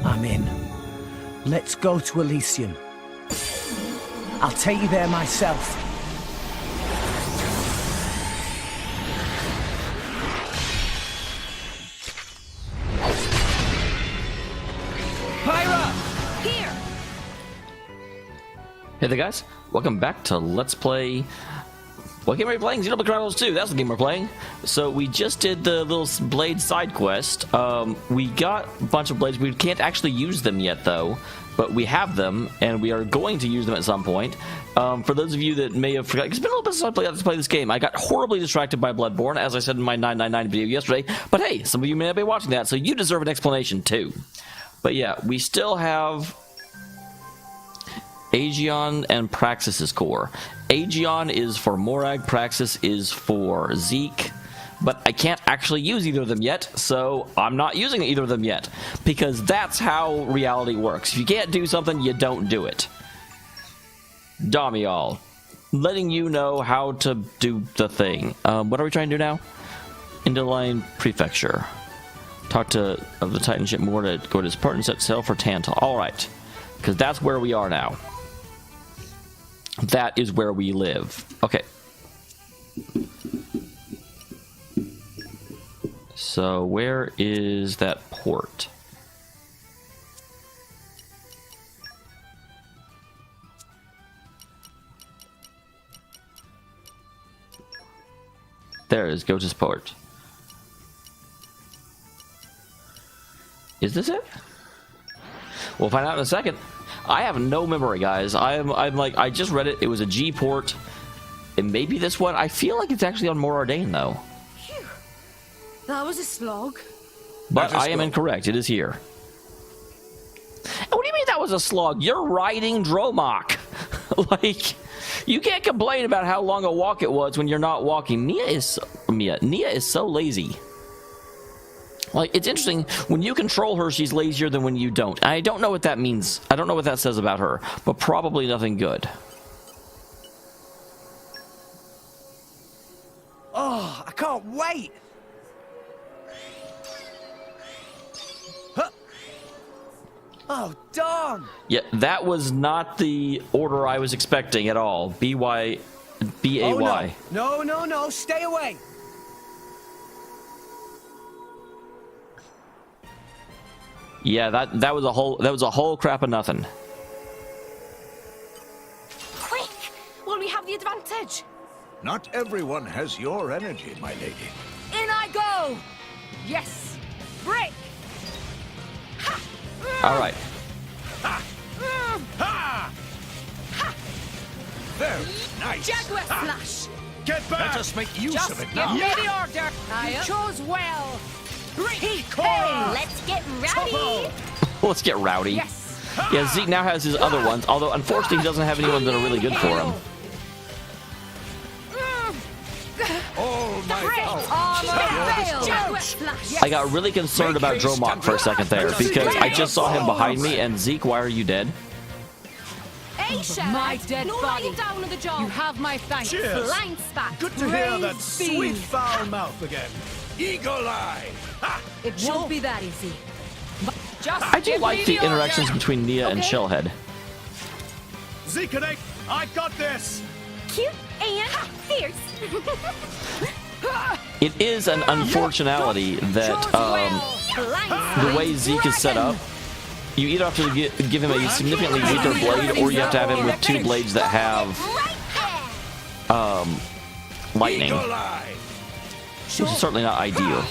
I'm in. Let's go to Elysium. I'll take you there myself. Hey there guys, welcome back to Let's Play. What game are we playing? Xenoblade Chronicles 2, that's the game we're playing. So we just did the little blade side quest. We got a bunch of blades. We can't actually use them yet though, but we have them and we are going to use them at some point. For those of you that may have forgotten, it's been a little bit since I played this game. I got horribly distracted by Bloodborne, as I said in my 999 video yesterday. But hey, some of you may not be watching that, so you deserve an explanation too. But yeah, we still have Aegon and Praxis's core. Aegon is for Morag, Praxis is for Zeke, but I can't actually use either of them yet, so I'm not using either of them yet, because that's how reality works. If you can't do something, you don't do it. Dameol, letting you know how to do the thing. What are we trying to do now? Indoline Prefecture. Talk to the Titan ship more to go to his partner set sail for Tantal. Alright, because that's where we are now. That is where we live. Okay. So where is that port? There is Gota's port. Is this it? We'll find out in a second. I have no memory, guys. I'm like, I just read it. It was a G port. It may be this one. I feel like it's actually on Morardane, though. Phew. That was a slog. But I am incorrect. It is here. And what do you mean that was a slog? You're riding Dromok. Like, you can't complain about how long a walk it was when you're not walking. Nia is so lazy. Like, it's interesting, when you control her, she's lazier than when you don't. I don't know what that means. I don't know what that says about her, but probably nothing good. Oh, I can't wait! Huh. Oh, darn! Yeah, that was not the order I was expecting at all. B-Y... B-A-Y. Oh, no, stay away! Yeah, that was a whole crap of nothing. Quick! Will we have the advantage? Not everyone has your energy, my lady. In I go! Yes! Break! Ha! All right. Ha! Ha! Ha! Very nice. Jaguar Ha! Slash! Get back! Let us make use Just of it give now. me the order! You chose well! Hey, let's get rowdy! Let's get rowdy. Yes! Yeah, Zeke now has his other ones, although unfortunately he doesn't have anyone that are really good for him. All my I got really concerned about Dromok for a second there, because I just saw him behind me, and Zeke, why are you dead? Hey, Shellhead, my dead body. Down on the job. You have my thanks. Cheers. Blind spot. Good to hear that sweet foul mouth again. Eagle Eye. Ha! It won't be that easy. Just I do like the interactions between Nia and Shellhead. Zeke, I got this. Cute and fierce. It is an unfortunality that the way Zeke is set up, you either have to give him a significantly weaker blade, or you have to have him with two blades that have lightning. Which is certainly not ideal.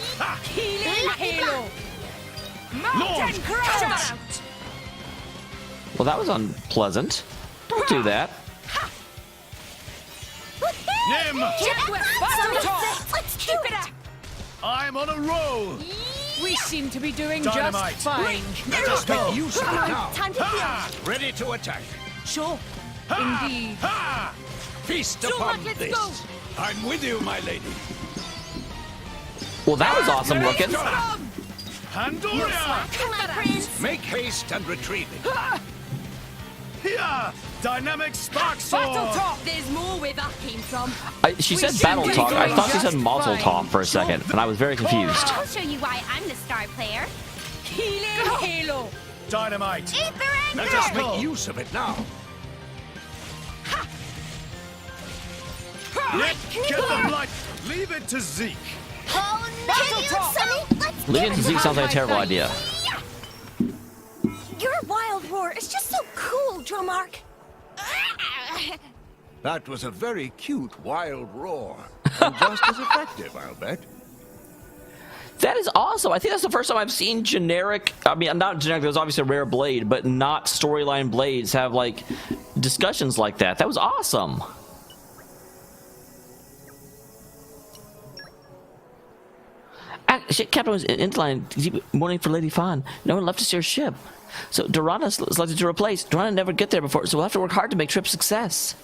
Well, that was unpleasant. Don't do that. Nim! Let's keep it up. I'm on a roll. We seem to be doing Dynamite. just fine. Let us make use of it now. Time to Ha! Ready to attack. Sure. Ha! Indeed. Ha! Feast Sure, upon let's this. go. I'm with you, my lady. Well, that was awesome looking. Pandoria! Make haste and retrieve it. Here! Dynamic spark sword! Battle talk. There's more where that came from. She said battle talk. I thought she said muzzle talk for a second, and I was very confused. I'll show you why I'm the star player. Healing Halo. dynamite. Let us make use of it now. Get the blight. Leave it to Zeke. Oh no! Let's Leaving it to Zeke sounds like a terrible idea. Your wild roar is just so cool, Drillmark. That was a very cute wild roar. And just as effective, I'll bet. That is awesome. I think that's the first time I've seen generic, I mean, not generic, there's obviously a rare blade, but not storyline blades have, like, discussions like that. That was awesome. Captain was in line mourning for Lady Fawn. No one left to see her ship. So Durrana is selected to replace. Durrana never get there before, so we'll have to work hard to make trip success.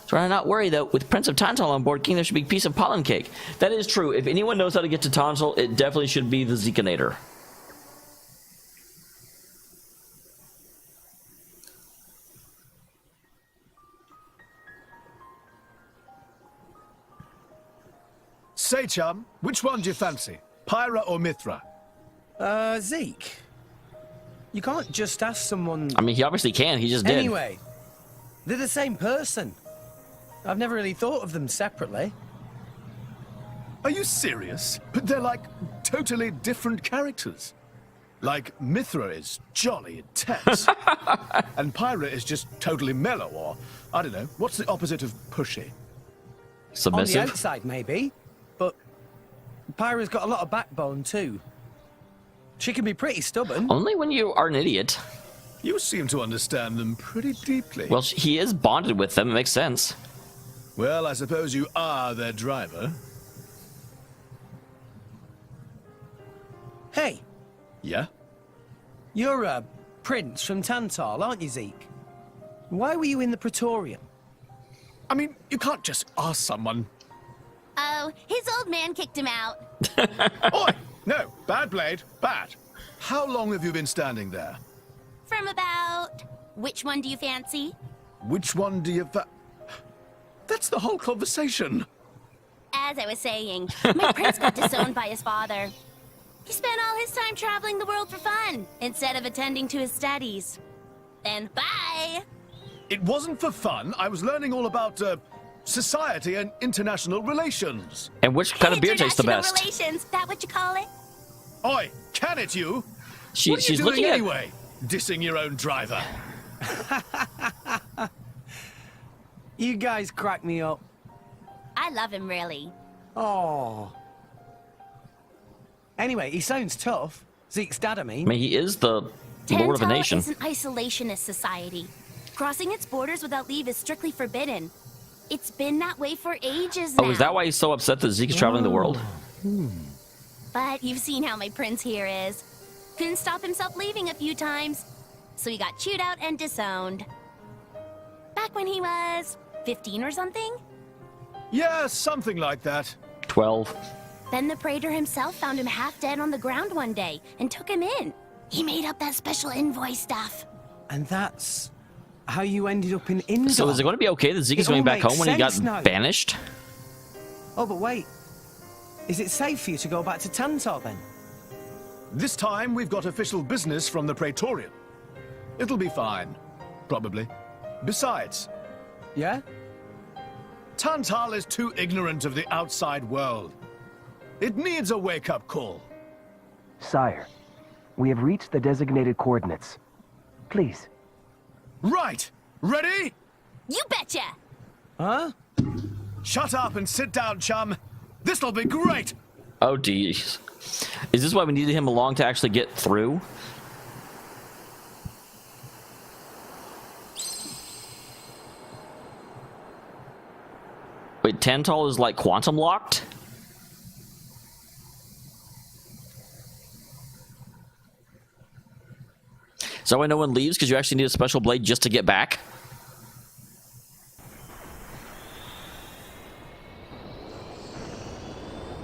Durrana not worry though, with Prince of Tantal on board, King, there should be a piece of pollen cake. That is true. If anyone knows how to get to Tantal, it definitely should be the Zekinator. Say, chum, which one do you fancy? Pyra or Mithra? Zeke. You can't just ask someone... I mean, he obviously can. He just did. Anyway, they're the same person. I've never really thought of them separately. Are you serious? But they're like totally different characters. Like Mithra is jolly intense. And Pyra is just totally mellow, or I don't know, what's the opposite of pushy? Submissive. On the outside, maybe. But Pyra's got a lot of backbone, too. She can be pretty stubborn. Only when you are an idiot. You seem to understand them pretty deeply. Well, he is bonded with them. It makes sense. Well, I suppose you are their driver. Hey, Yeah? you're a prince from Tantal, aren't you, Zeke? Why were you in the Praetorium? I mean, you can't just ask someone. Oh, his old man kicked him out. Oi! No, bad blade, bad. How long have you been standing there? From about... Which one do you fancy? Which one do you... That's the whole conversation. As I was saying, my prince got disowned by his father. He spent all his time traveling the world for fun, instead of attending to his studies. Then bye! It wasn't for fun. I was learning all about, society and international relations. And which kind of beer tastes the best? International relations, that what you call it? Oi, can it you? What are She's you doing looking at... anyway? Dissing your own driver. You guys crack me up. I love him, really. Oh. Anyway, he sounds tough. Zeke's dad, I I mean. mean, he is the lord of a Tantal nation. is an isolationist society. Crossing its borders without leave is strictly forbidden. It's been that way for ages now. Oh, is that why he's so upset that Zeke is traveling the world? But you've seen how my prince here is. Couldn't stop himself leaving a few times, so he got chewed out and disowned. Back when he was 15 or something? Yeah, something like that. 12. Then the praetor himself found him half dead on the ground one day and took him in. He made up that special envoy stuff. And that's how you ended up in Indor. So is it going to be okay that Zeke is It all going back makes home when he got sense now. banished? Oh, but wait. Is it safe for you to go back to Tantal, then? This time we've got official business from the Praetorian. It'll be fine. Probably. Besides, Yeah? Tantal is too ignorant of the outside world. It needs a wake-up call. Sire, we have reached the designated coordinates. Please. Right! Ready? You betcha! Huh? Shut up and sit down, chum. This'll be great! Oh, geez. Is this why we needed him along to actually get through? Wait, Tantal is like quantum locked? So why no one leaves because you actually need a special blade just to get back?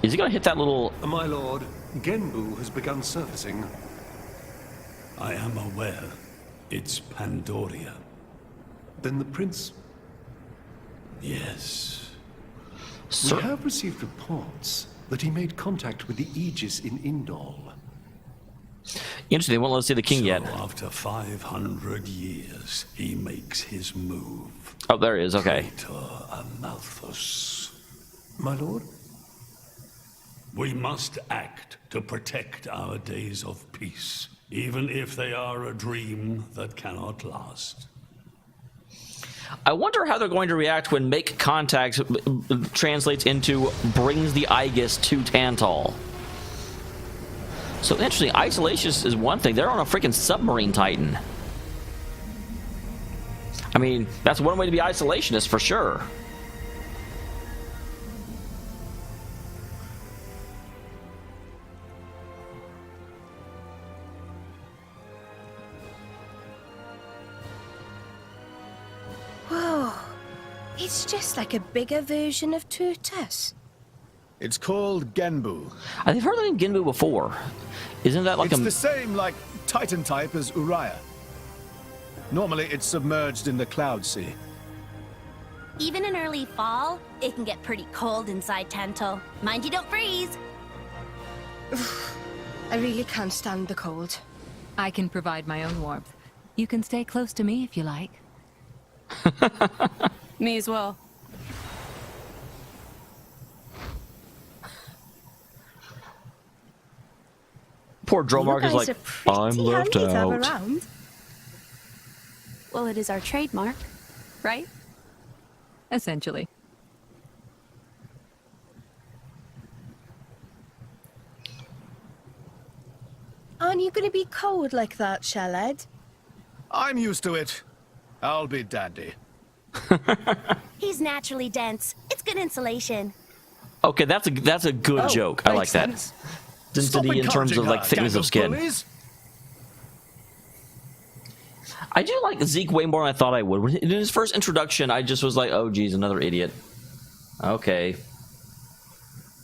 Is he gonna hit that little... My lord, Genbu has begun surfacing. I am aware. It's Pandoria. Then the prince... Yes. Sir? We have received reports that he made contact with the Aegis in Indol. Interesting, they won't let us see the king So yet. after 500 years, he makes his move. Oh, there he is, okay. Traitor Amalthus. My lord? We must act to protect our days of peace, even if they are a dream that cannot last. I wonder how they're going to react when make contact translates into brings the Aegis to Tantal. So interesting, isolation is one thing. They're on a freaking submarine titan. I mean, that's one way to be isolationist for sure. Whoa. It's just like a bigger version of Turtus. It's called Genbu. I've heard the name Ginbu before. Isn't that like It's the same, like, Titan type as Uriah. Normally, it's submerged in the Cloud Sea. Even in early fall, it can get pretty cold inside Tantal. Mind you don't freeze. I really can't stand the cold. I can provide my own warmth. You can stay close to me if you like. Me as well. poor Dromark is like, I'm left out. Well, it is our trademark, right? Essentially. Aren't you going to be cold like that, Shellhead? I'm used to it. I'll be dandy. He's naturally dense. It's good insulation. Okay, that's a good joke. I like that. Density in terms of like thickness of skin. Bullies. I do like Zeke way more than I thought I would. In his first introduction, I just was like, oh geez, another idiot. Okay.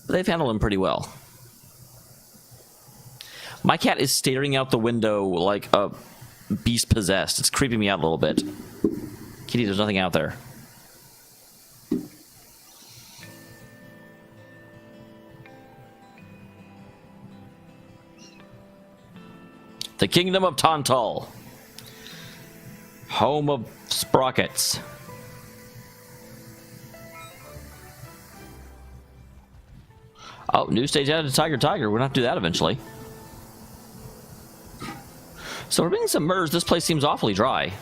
But they've handled him pretty well. My cat is staring out the window like a beast possessed. It's creeping me out a little bit. Kitty, there's nothing out there. The Kingdom of Tantal. Home of sprockets. Oh, new stage added to Tiger. We're gonna have to do that eventually. So we're being submerged. This place seems awfully dry.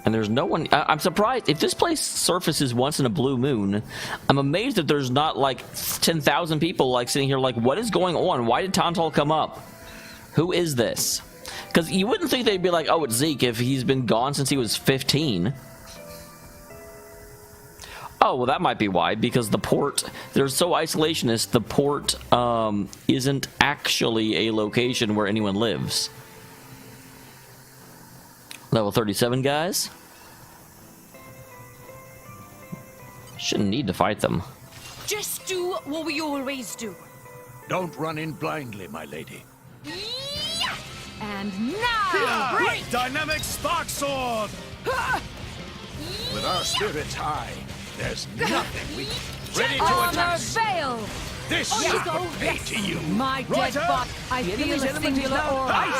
And there's no one. I'm surprised if this place surfaces once in a blue moon. I'm amazed that there's not like 10,000 people like sitting here like, what is going on? Why did Tantal come up? Who is this? Because you wouldn't think they'd be like, oh, it's Zeke if he's been gone since he was 15. Oh, well, that might be why, because the port, they're so isolationist, the port isn't actually a location where anyone lives. Level 37, guys. Shouldn't need to fight them. Just do what we always do. Don't run in blindly, my lady. And now, break! Dynamic spark sword! With our spirits high, there's nothing we ready to Armor attack. veil! This On shall you go, pay yes. to you. My dead Roger. bot, I feel a singular aura.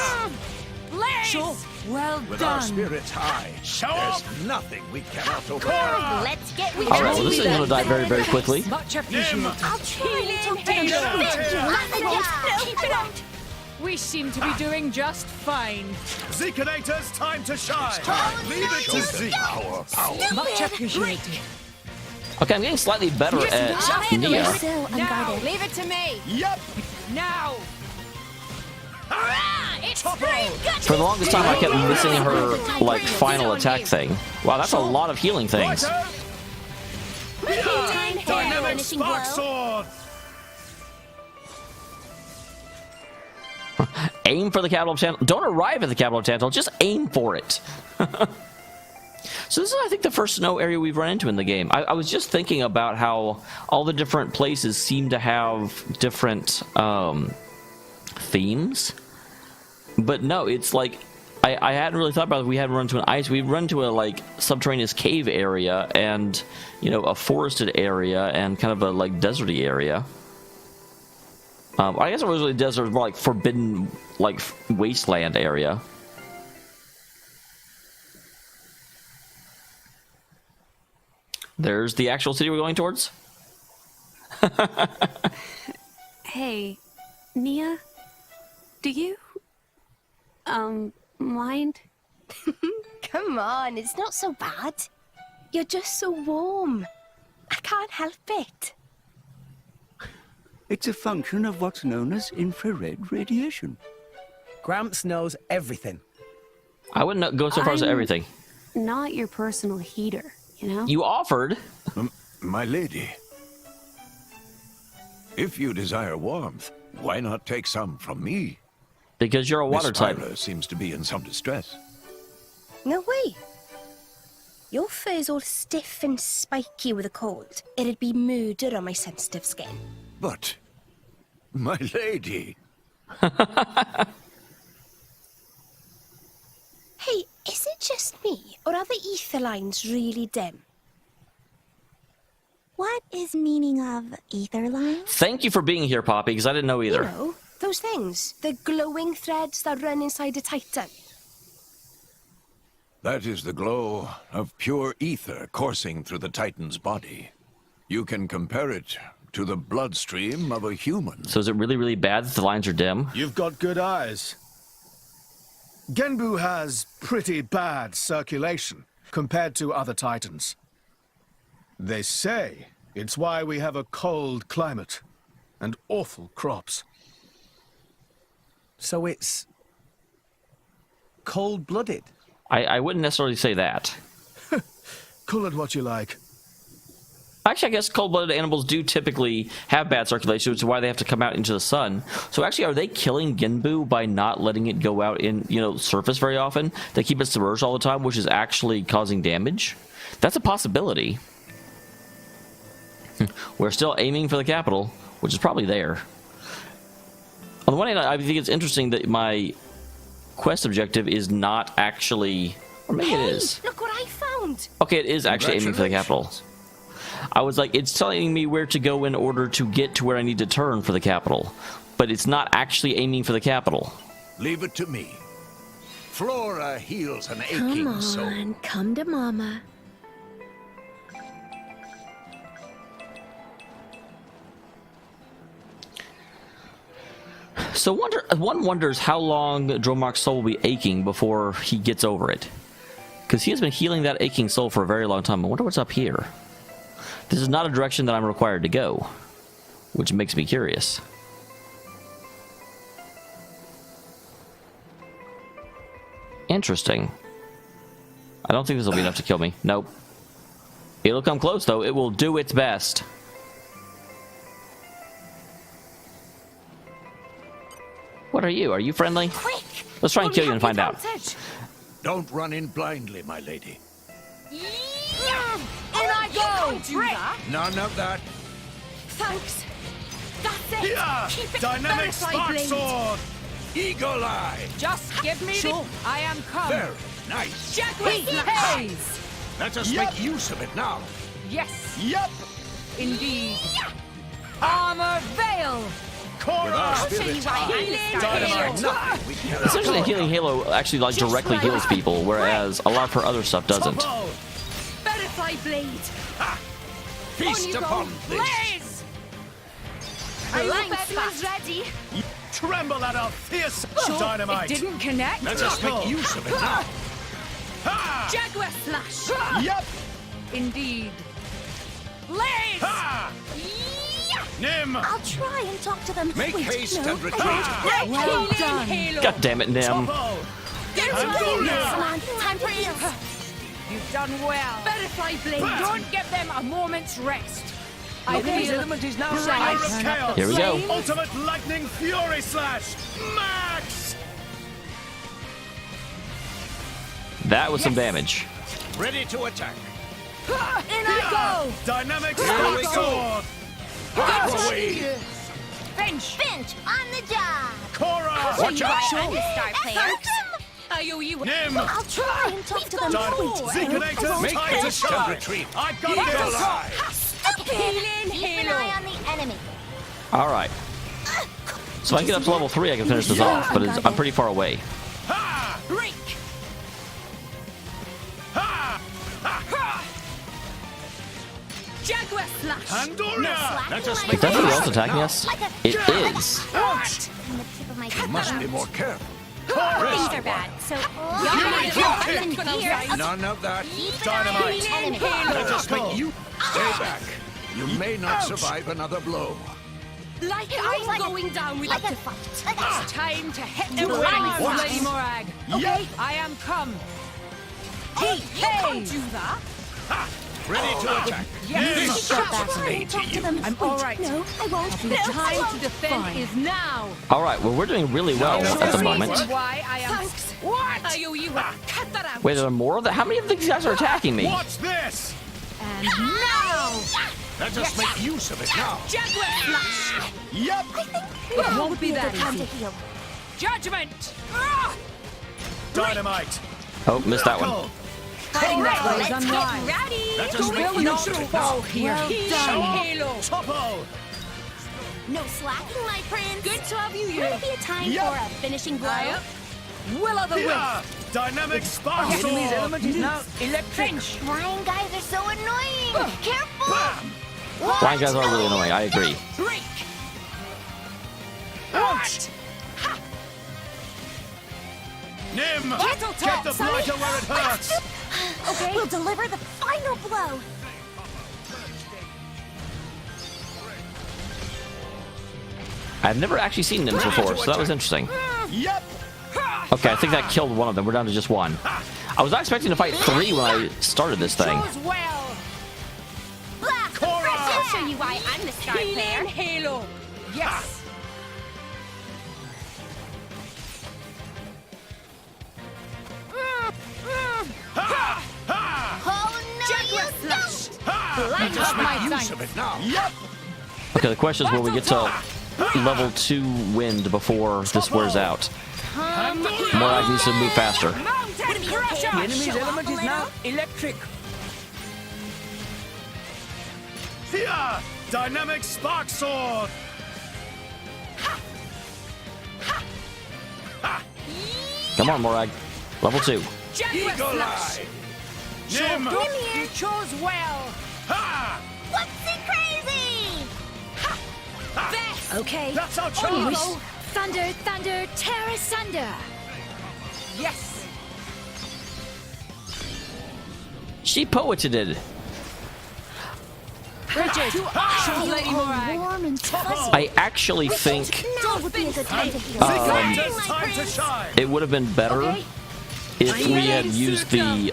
Blaze! Sure. Well With our done. spirits high, there's nothing we cannot overcome. Let's get All right, well, this is going to die very, very quickly. Much appreciated. I'll try Keep it out. We seem to be doing just fine. Zekenator's time to shine! Leave it to Zeke! Our power. Much appreciated. Okay, I'm getting slightly better at Nia. So Now, unguarded. leave it to me. Yep! Now. It's spring For the longest time, I kept missing her, like, final attack thing. Wow, that's a lot of healing things. Dynamic finishing spark blow. sword! Aim for the capital of Tantal. Don't arrive at the capital of Tantal, just aim for it. So this is, I think, the first snow area we've run into in the game. I was just thinking about how all the different places seem to have different themes. But no, it's like, I hadn't really thought about it. We hadn't run into an ice. We've run to a like subterraneous cave area, and you know, a forested area, and kind of a like deserty area. I guess it was really desert, it was more like forbidden, like wasteland area. There's the actual city we're going towards. Hey, Nia, do you, mind? Come on, it's not so bad. You're just so warm. I can't help it. It's a function of what's known as infrared radiation. Gramps knows everything. I wouldn't go so far as everything. Not your personal heater, you know? You offered. My lady, if you desire warmth, why not take some from me? Because you're a water Miss type. Pyra seems to be in some distress. No way. Your fur's all stiff and spiky with a cold. It'd be murder on my sensitive skin. But, my lady... Hey, is it just me, or are the ether lines really dim? What is meaning of ether lines? Thank you for being here, Poppy, because I didn't know either. You know, those things. The glowing threads that run inside a titan. That is the glow of pure ether coursing through the Titan's body. You can compare it to the bloodstream of a human. So is it really, really bad that the lines are dim? You've got good eyes. Genbu has pretty bad circulation compared to other Titans. They say it's why we have a cold climate and awful crops. So it's cold-blooded. I wouldn't necessarily say that. Call it what you like. Actually, I guess cold-blooded animals do typically have bad circulation, which is why they have to come out into the sun. So actually, are they killing Genbu by not letting it go out in, you know, surface very often? They keep it submerged all the time, which is actually causing damage? That's a possibility. We're still aiming for the capital, which is probably there. On the one hand, I think it's interesting that my quest objective is not actually... Or maybe it is. Look what I found! Okay, it is actually aiming for the capital. I was like, it's telling me where to go in order to get to where I need to turn for the capital. But it's not actually aiming for the capital. Leave it to me. Flora heals an aching soul. Come on, come to Mama. So one wonders how long Dromark's soul will be aching before he gets over it. Because he has been healing that aching soul for a very long time. I wonder what's up here. This is not a direction that I'm required to go, which makes me curious. Interesting. I don't think this will be enough to kill me. Nope. It'll come close, though. It will do its best. What are you? Are you friendly? Quick! Let's try and kill you and find out. Don't run in blindly, my lady. In I go! None of that. Thanks. That's it! Yeah! Keep it Dynamic butterfly spark blade. sword! Eagle eye. Just give me Sure. I am come. Very nice. Jaguar haze! Let us Yep. make use of it now. Yes, Yup! indeed. Armor veil! With our Cora! spirits high, Healing there is hail! nothing we cannot Essentially, Healing Halo actually like directly heals people, whereas a lot of her other stuff doesn't. Topo! Butterfly blade. feast upon this. Blaze! Alliance is ready. Tremble at our fierce It dynamite! didn't connect. Let us make use of it now. Ha! Jaguar slash! Yup! Indeed. Blaze! Ha! Nim! I'll try and talk to them. Make Wait, haste no. and retreat. Well Healing done. halo. God damn it, Nim. Topo! Get I'm ready. going Come now! on, time for heals. You've done well. Butterfly blade. Don't give them a moment's rest. I Okay, feel element is now Fire of set. chaos! Here we go. Ultimate lightning fury slash! Max! That was some damage. Ready to attack. in I Dynamic Here we spark go. sword! Out away. go. Finch. Finch, on the job. Cora! Watch out. I'm a star player. I I owe you. Nim! I'll try and talk to them. Zeconator, Make time to instant shine! retreat. I've got Eagle this! Eye. Keep an eye on the enemy. All right. So if I can get up to level 3, I can finish this off, but I'm pretty far away. Ha! Break. Ha! Jaguar slash. Pandora! Let us Is make that somebody else instant attacking now. us? It is. On the tip of my You must be more careful. Things are bad, so None of that. Dynamite! enemy. Let us make you stay back. You may not survive another blow. Like I'm going down with Like the a fight. like a It's time to hit the You ring, are. Lady Morag. Yep. I am come. Hey, you can't do that. Ready to attack. Yes, I'm all right. No, I won't. The time to defend is now. All right, well, we're doing really well at the moment. Why I am. What? I owe you. Cut that out. Wait, there are more of that? How many of these guys are attacking me? Watch this! And now, Let us make use of it now. Jaguar slash. Yep! It won't be that Time to easy. heal. Judgment. Dynamite! Oh, missed that one. Fighting that way is Let's unwise. get rowdy. Let us You make will not use of it fall now. here. Show off. Halo. Topo! No slacking, my prince. Good to have you Will here. it be a time Yep. for a finishing blow? Fire. Will of the Here! wisp. Dynamic spark sword! is now electric. Flying guys are so annoying. Careful. Bam! Flying guys are really annoying, I agree. Break. Ouch! Nim! Battle Get top, the Sonny. blighter where it hurts! Okay. We'll deliver the final blow. I've never actually seen Nims before, so that was interesting. Yep! Okay, I think that killed one of them. We're down to just one. I was not expecting to fight 3 when I started this thing. Chose well. Blast the Cora! fresh. I'll show you why I'm the star Healing player. Halo. Yes. Ha! Ha! Oh no, Jaguar you slash. don't. Ha! Let Just up my make use thanks. of it now. Yep! Okay, the question is, will we get to level 2 wind before this wears out? Morag needs to move faster. Mountain crusher. The enemy's element is now electric. Here! Dynamic spark sword! Come on, Morag. Level 2. Jaguar Eagle slash. Eye. Nim! You chose well. Ha! Whoopsie crazy. Best. Okay. That's our chance! Thunder, thunder, tear asunder. Yes. She poeted it. Bridget. Chose Lady Morag. Warm and fuzzy. I actually think Now would be a good time to heal. Zeconator's time to shine! it would have been better if we had used the Here!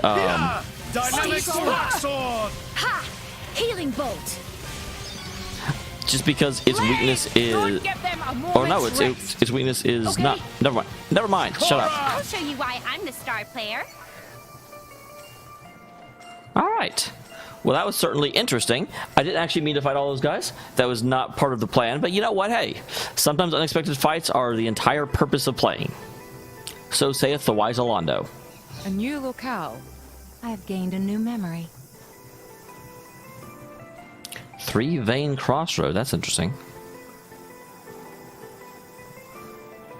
Dynamic spark sword! Ha! Healing bolt. just because its weakness Don't is, give them a or no, moment's rest. its weakness is Okay. not. Never mind. Shut up. I'll show you why I'm the star player. All right. Well, that was certainly interesting. I didn't actually mean to fight all those guys. That was not part of the plan. But you know what? Hey, sometimes unexpected fights are the entire purpose of playing. So saith the wise Alondo. A new locale. I have gained a new memory. 3 vein crossroad. That's interesting.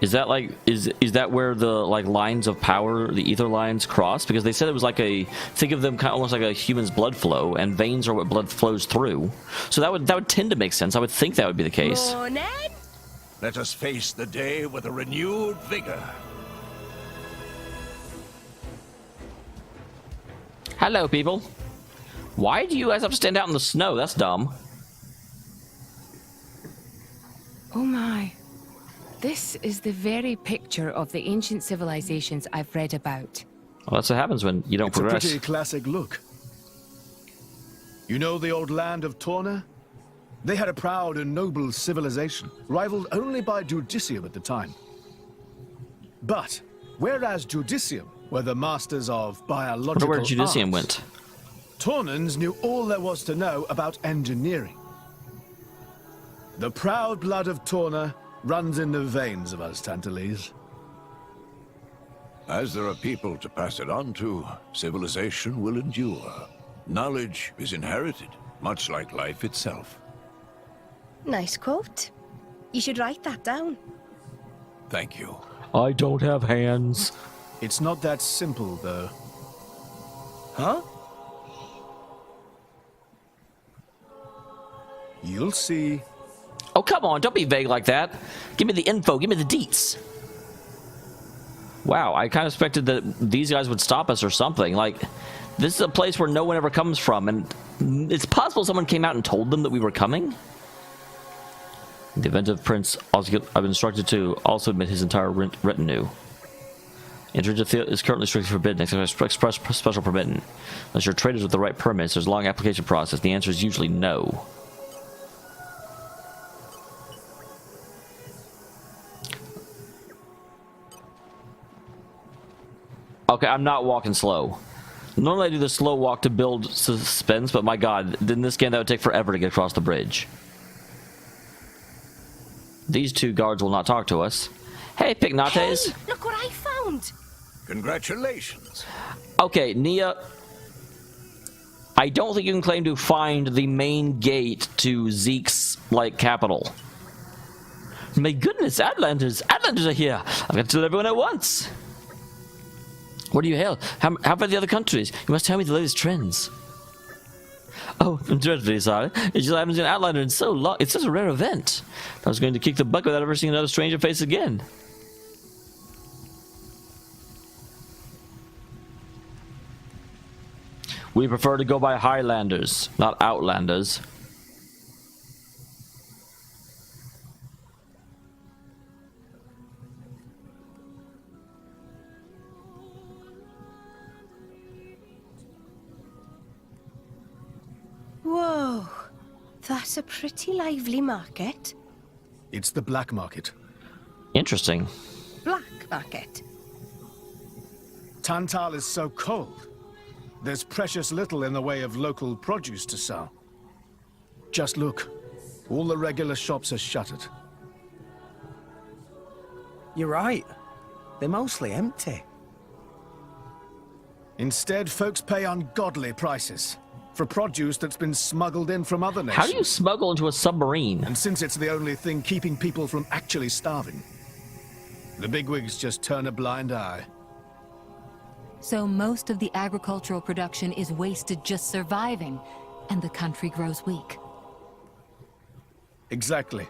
Is that like is that where the like lines of power, the ether lines cross? Because they said it was like a, think of them kind of almost like a human's blood flow, and veins are what blood flows through. So that would tend to make sense. I would think that would be the case. Let us face the day with a renewed vigor. Hello, people. Why do you guys have to stand out in the snow? That's dumb. Oh my. This is the very picture of the ancient civilizations I've read about. Well, that's what happens when you don't It's progress. a pretty classic look. You know the old land of Torna? They had a proud and noble civilization, rivaled only by Judicium at the time. But, whereas Judicium were the masters of I wonder biological where Judicium arts, went. Tornans knew all there was to know about engineering. The proud blood of Torna runs in the veins of us Tantal-izing. As there are people to pass it on to, civilization will endure. Knowledge is inherited, much like life itself. Nice quote. You should write that down. Thank you. I don't have hands. It's not that simple, though. Huh? You'll see. Oh, come on, don't be vague like that. Give me the info, give me the deets. Wow, I kind of expected that these guys would stop us or something. Like, this is a place where no one ever comes from, and it's possible someone came out and told them that we were coming. In the event of Prince, I've been instructed to also admit his entire retinue. Entry to the field is currently strictly forbidden, except special permission. Unless you're traders with the right permits, there's a long application process. The answer is usually no. Okay, I'm not walking slow. Normally I do the slow walk to build suspense, but my god, in this game that would take forever to get across the bridge. These two guards will not talk to us. Hey, Pignates. Hey, look what I found. Congratulations. Okay, Nia. I don't think you can claim to find the main gate to Zeke's, capital. My goodness, Outlanders! Outlanders are here! I've got to tell everyone at once! Where do you hail? How about the other countries? You must tell me the latest trends. Oh, I'm dreadfully sorry. It just happens in Outlander in so long. It's such a rare event. I was going to kick the bucket without ever seeing another stranger face again. We prefer to go by Highlanders, not Outlanders. Whoa, that's a pretty lively market. It's the black market. Interesting. Black market. Tantal is so cold. There's precious little in the way of local produce to sell. Just look. All the regular shops are shuttered. You're right. They're mostly empty. Instead, folks pay ungodly prices for produce that's been smuggled in from other nations. How do you smuggle into a submarine? And since it's the only thing keeping people from actually starving, the bigwigs just turn a blind eye. So most of the agricultural production is wasted just surviving, and the country grows weak. Exactly.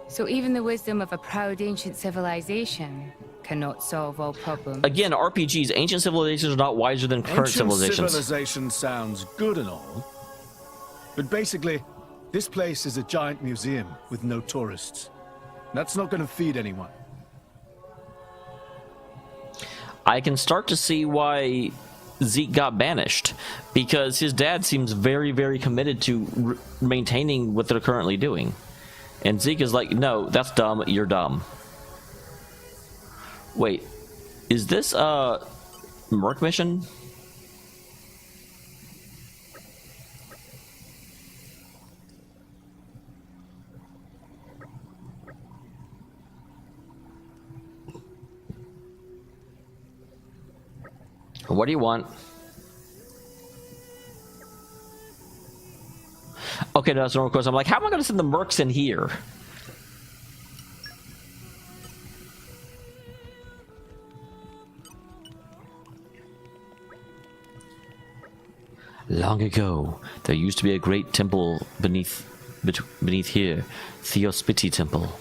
So even the wisdom of a proud ancient civilization cannot solve all problems. Again, RPGs, ancient civilizations are not wiser than current civilizations. Ancient civilization sounds good and all, but basically, this place is a giant museum with no tourists. That's not going to feed anyone. I can start to see why Zeke got banished, because his dad seems very, very committed to maintaining what they're currently doing. And Zeke is like, no, that's dumb, you're dumb. Wait, is this a Merc mission? What do you want? Okay, no, that's a normal question. I'm like, how am I going to send the mercs in here? Long ago, there used to be a great temple beneath here, Theospiti Temple.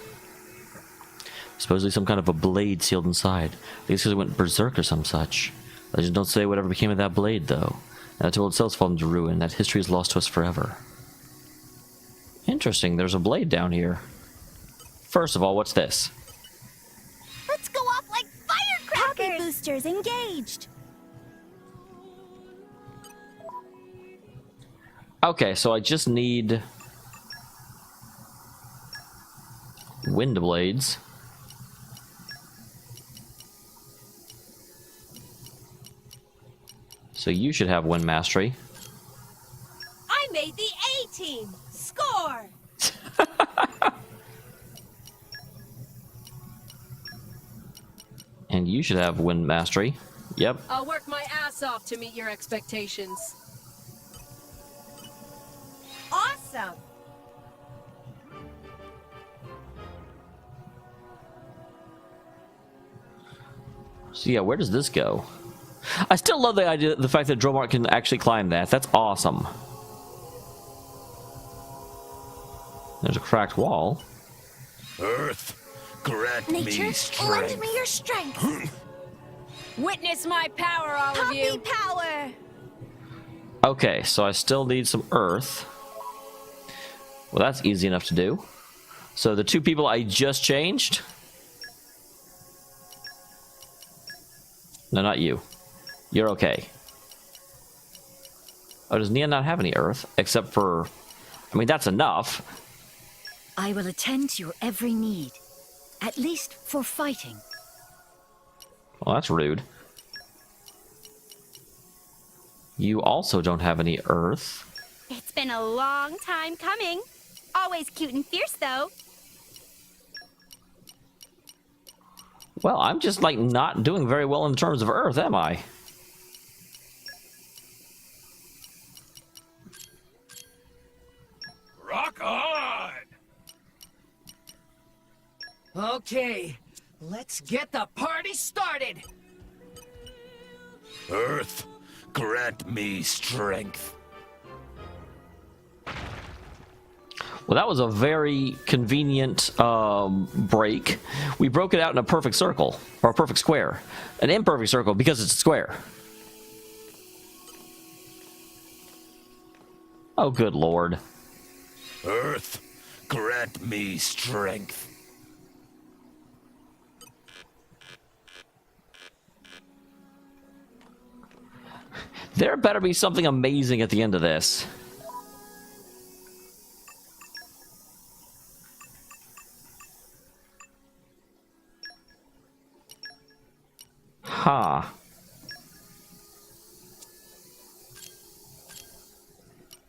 Supposedly some kind of a blade sealed inside. I guess because it went berserk or some such. Legends don't say whatever became of that blade, though. And the temple itself's fallen to ruin. That history is lost to us forever. Interesting, there's a blade down here. First of all, what's this? Let's go off like firecrackers! Poppy boosters engaged! Okay, so I just need wind blades. So you should have wind mastery. I made the A team! Score! And you should have wind mastery. Yep. I'll work my ass off to meet your expectations. Awesome! So yeah, where does this go? I still love the idea, the fact that Dromart can actually climb that. That's awesome. There's a cracked wall. Earth, grant Nature, me lend strength. me your strength. Witness my power, all of you. Puppy power! Okay, so I still need some earth. Well, that's easy enough to do. So the two people I just changed. No, not you. You're okay. Oh, does Nia not have any earth? Except for... I mean, that's enough. I will attend to your every need. At least for fighting. Well, that's rude. You also don't have any earth. It's been a long time coming. Always cute and fierce, though. Well, I'm just, like, not doing very well in terms of earth, am I? Rock on! Okay, let's get the party started. Earth, grant me strength. Well, that was a very convenient break. We broke it out in a perfect circle, or a perfect square. An imperfect circle because it's a square. Oh, good lord. Earth, grant me strength. There better be something amazing at the end of this. Huh.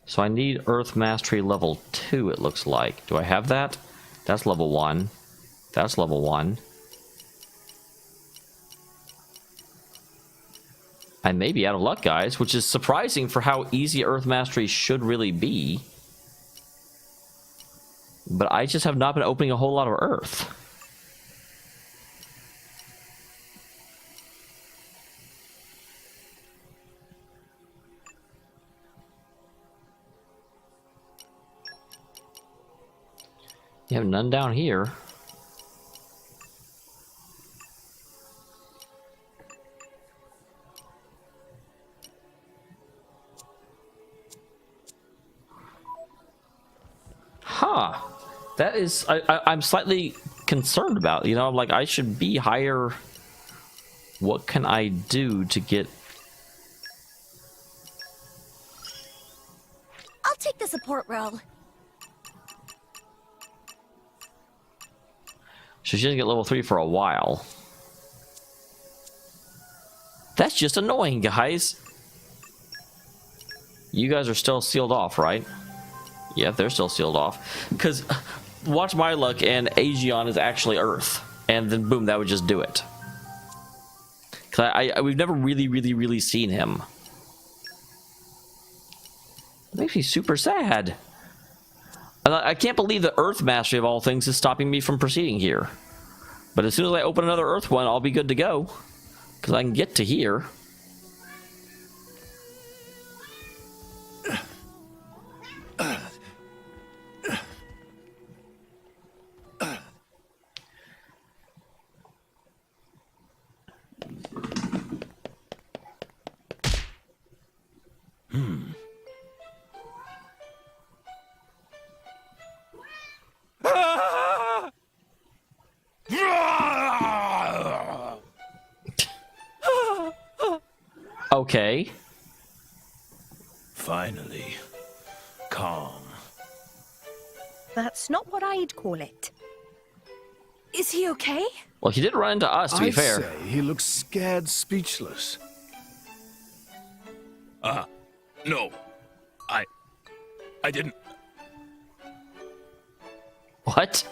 So I need Earth Mastery level 2, it looks like. Do I have that? That's level 1. That's level 1. I may be out of luck, guys, which is surprising for how easy Earth Mastery should really be. But I just have not been opening a whole lot of Earth. You have none down here. Huh. That is... I'm slightly concerned about. You know, like, I should be higher. What can I do to get... I'll take the support role. So she doesn't get level 3 for a while. That's just annoying, guys. You guys are still sealed off, right? Yeah, they're still sealed off. Because, watch my luck, and Aegeon is actually Earth. And then, boom, that would just do it. Because we've never really seen him. It makes me super sad. I can't believe the Earth Mastery of all things is stopping me from proceeding here. But as soon as I open another Earth one, I'll be good to go. Because I can get to here. Okay. Finally, calm. That's not what I'd call it. Is he okay? Well, he did run into us, to be fair. I'd say he looks scared speechless. No. I didn't. What?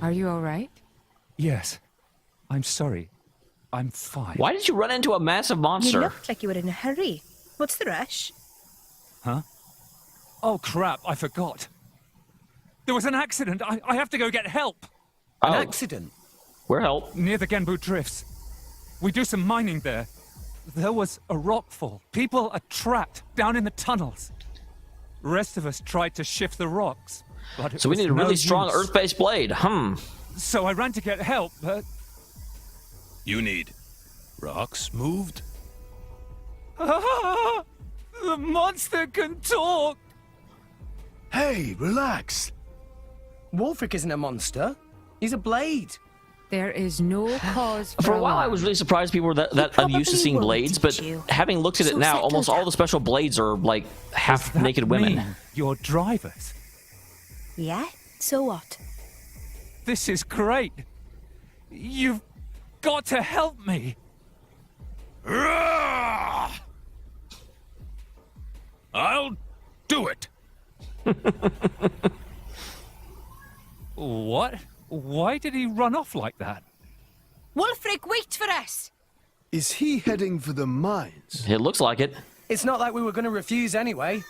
Are you all right? Yes. I'm sorry. I'm fine. Why did you run into a massive monster? You looked like you were in a hurry. What's the rush? Huh? Oh, crap. I forgot. There was an accident. I have to go get help. An accident? Where help? Near the Genbu Drifts. We do some mining there. There was a rockfall. People are trapped down in the tunnels. The rest of us tried to shift the rocks, but it So we was need a really no strong use. earth-based blade. So I ran to get help, but... You need rocks moved? The monster can talk! Hey, relax. Wolfric isn't a monster. He's a blade. There is no cause For a while, I was really surprised people were that unused to seeing won't blades, but teach you. having looked at it So now, settle almost all down. the special blades are like half-naked women. Mean you're drivers? Yeah? So what? This is great. You've got to help me. I'll do it. What? Why did he run off like that? Wolfric, wait for us! Is he heading for the mines? It looks like it. It's not like we were going to refuse anyway.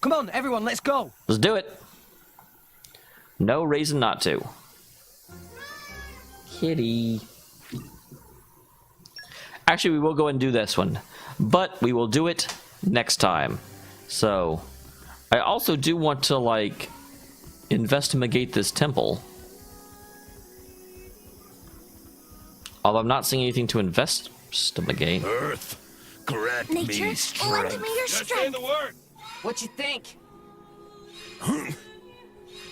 Come on, everyone, let's go. Let's do it. No reason not to. Kitty. Actually, we will go and do this one, but we will do it next time. So, I also do want to, like, investigate this temple. Although I'm not seeing anything to investigate. Earth, grant Nature, me strength. lend me your strength. What you think?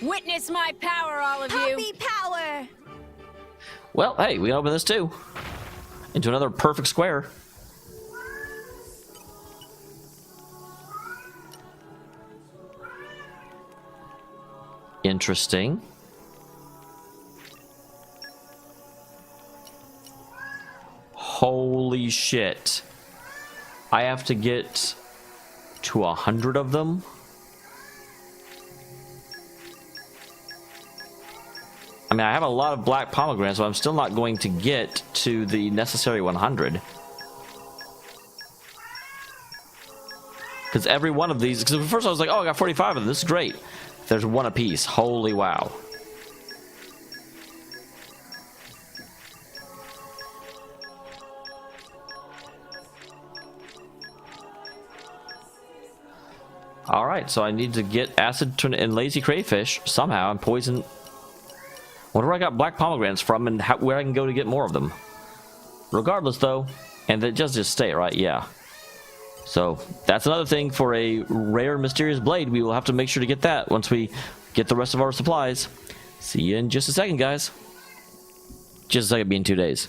Witness my power, all of you! Puppy power! Well, hey, we can open this too. Into another perfect square. Interesting. Holy shit. I have to get to 100 of them? I mean, I have a lot of black pomegranates, but I'm still not going to get to the necessary 100. Because every one of these... Because at first I was like, oh, I got 45 of them. This is great. There's one apiece. Holy wow. Alright, so I need to get acid and lazy crayfish somehow and poison... Wonder where I got black pomegranates from and where I can go to get more of them. Regardless, though, and it just stay, right? Yeah. So, that's another thing for a rare mysterious blade. We will have to make sure to get that once we get the rest of our supplies. See you in just a second, guys. Just a second, being 2 days.